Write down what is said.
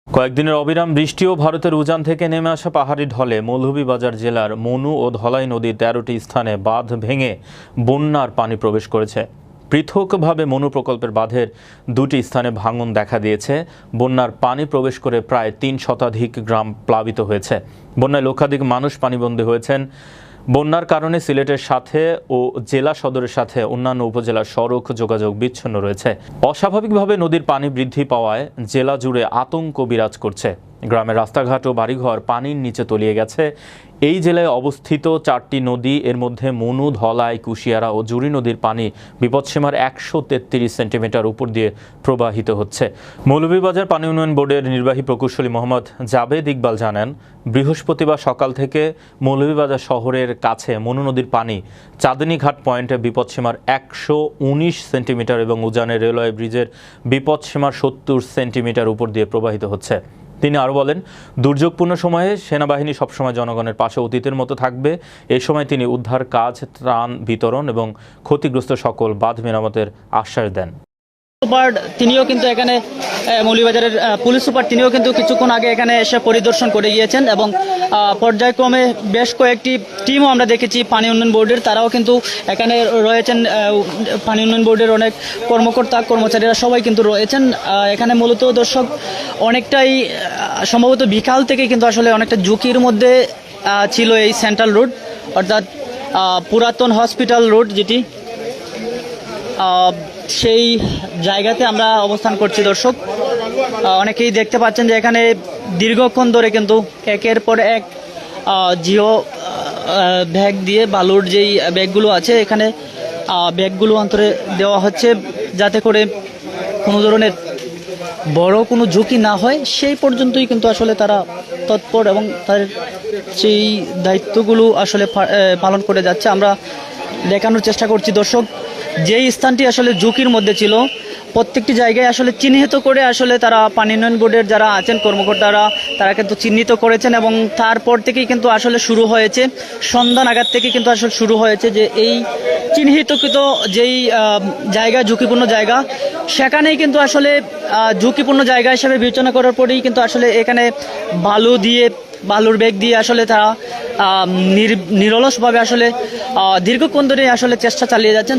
কয়েকদিনের অবিরাম বৃষ্টি ও ভারতের উজান থেকে নেমে আসা পাহাড়ি ঢলে মৌলভীবাজার জেলার মনু ও ধলাই নদীর ১৩টি স্থানে বাঁধ ভেঙে বন্যার পানি প্রবেশ করেছে। পৃথকভাবে মনু প্রকল্পের বাঁধের ২টি স্থানে ভাঙন দেখা দিয়েছে। বন্যার পানি প্রবেশ করে প্রায় ৩ শতাধিক গ্রাম প্লাবিত হয়েছে। বন্যায় লক্ষাধিক মানুষ পানিবন্দী হয়েছেন। বন্যার কারণে সিলেটের সাথে ও জেলা সদরের সাথে অন্যান্য উপজেলার সড়ক যোগাযোগ বিচ্ছিন্ন রয়েছে। অস্বাভাবিকভাবে নদীর পানি বৃদ্ধি পাওয়ায় জেলা জুড়ে আতঙ্ক বিরাজ করছে। গ্রামের রাস্তাঘাট ও বাড়িঘর পানির নিচে তলিয়ে গেছে। এই জেলায় অবস্থিত ৪টি নদী, এর মধ্যে মনু, ধলাই, কুশিয়ারা ও জুড়ি নদীর পানি বিপদসীমার ১৩৩ সেন্টিমিটার উপর দিয়ে প্রবাহিত হচ্ছে। মৌলভীবাজার পানি উন্নয়ন বোর্ডের নির্বাহী প্রকৌশলী মোহাম্মদ জাবেদ ইকবাল জানান, বৃহস্পতিবার সকাল থেকে মৌলভীবাজার শহরের কাছে মনু নদীর পানি চাঁদনী ঘাট পয়েন্টে বিপদসীমার ১১৯ সেন্টিমিটার এবং উজানের রেলওয়ে ব্রিজের বিপদসীমার ৭০ সেন্টিমিটার উপর দিয়ে প্রবাহিত হচ্ছে। তিনি আরও বলেন, দুর্যোগপূর্ণ সময়ে সেনাবাহিনী সবসময় জনগণের পাশে অতীতের মতো থাকবে। এ সময় তিনি উদ্ধার কাজ, ত্রাণ বিতরণ এবং ক্ষতিগ্রস্ত সকল বাঁধ মেরামতের আশ্বাস দেন। সুপার তিনিও কিন্তু এখানে মৌলভীবাজারের পুলিশ সুপার তিনিও কিন্তু কিছুক্ষণ আগে এখানে এসে পরিদর্শন করে গিয়েছেন এবং পর্যায়ক্রমে বেশ কয়েকটি টিমও আমরা দেখেছি পানি উন্নয়ন বোর্ডের, তারাও কিন্তু এখানে রয়েছেন। পানি উন্নয়ন বোর্ডের অনেক কর্মকর্তা কর্মচারীরা সবাই কিন্তু রয়েছেন এখানে। মূলত দর্শক অনেকটাই সম্ভবত বিকাল থেকে কিন্তু আসলে অনেকটা ঝুঁকির মধ্যে ছিল এই সেন্ট্রাল রোড, অর্থাৎ পুরাতন হসপিটাল রোড যেটি, সেই জায়গাতে আমরা অবস্থান করছি। দর্শক অনেকেই দেখতে পাচ্ছেন যে এখানে দীর্ঘক্ষণ ধরে কিন্তু একের পর এক জিও ব্যাগ দিয়ে বালুর যেই ব্যাগগুলো আছে এখানে ব্যাগগুলো অন্তরে দেওয়া হচ্ছে, যাতে করে কোনো ধরনের বড় কোনো ঝুঁকি না হয় সেই পর্যন্তই কিন্তু আসলে তারা তৎপর এবং তার সেই দায়িত্বগুলো আসলে পালন করে যাচ্ছে। আমরা দেখানোর চেষ্টা করছি দর্শক, যেই স্থানটি আসলে ঝুঁকির মধ্যে ছিল প্রত্যেকটি জায়গায় আসলে চিহ্নিত করে আসলে তারা পানি উন্নয়ন বোর্ডের যারা আছেন কর্মকর্তারা তারা কিন্তু চিহ্নিত করেছেন এবং তারপর থেকেই কিন্তু আসলে শুরু হয়েছে, সন্ধ্যা নাগাদ থেকে কিন্তু আসলে শুরু হয়েছে যে এই চিহ্নিতকৃত যেই জায়গা ঝুঁকিপূর্ণ জায়গা সেখানেই কিন্তু আসলে ঝুঁকিপূর্ণ জায়গা হিসেবে বিবেচনা করার পরেই কিন্তু আসলে এখানে বালুর ব্যাগ দিয়ে আসলে তারা নিরলসভাবে আসলে দীর্ঘক্ষণ ধরে আসলে চেষ্টা চালিয়ে যাচ্ছেন।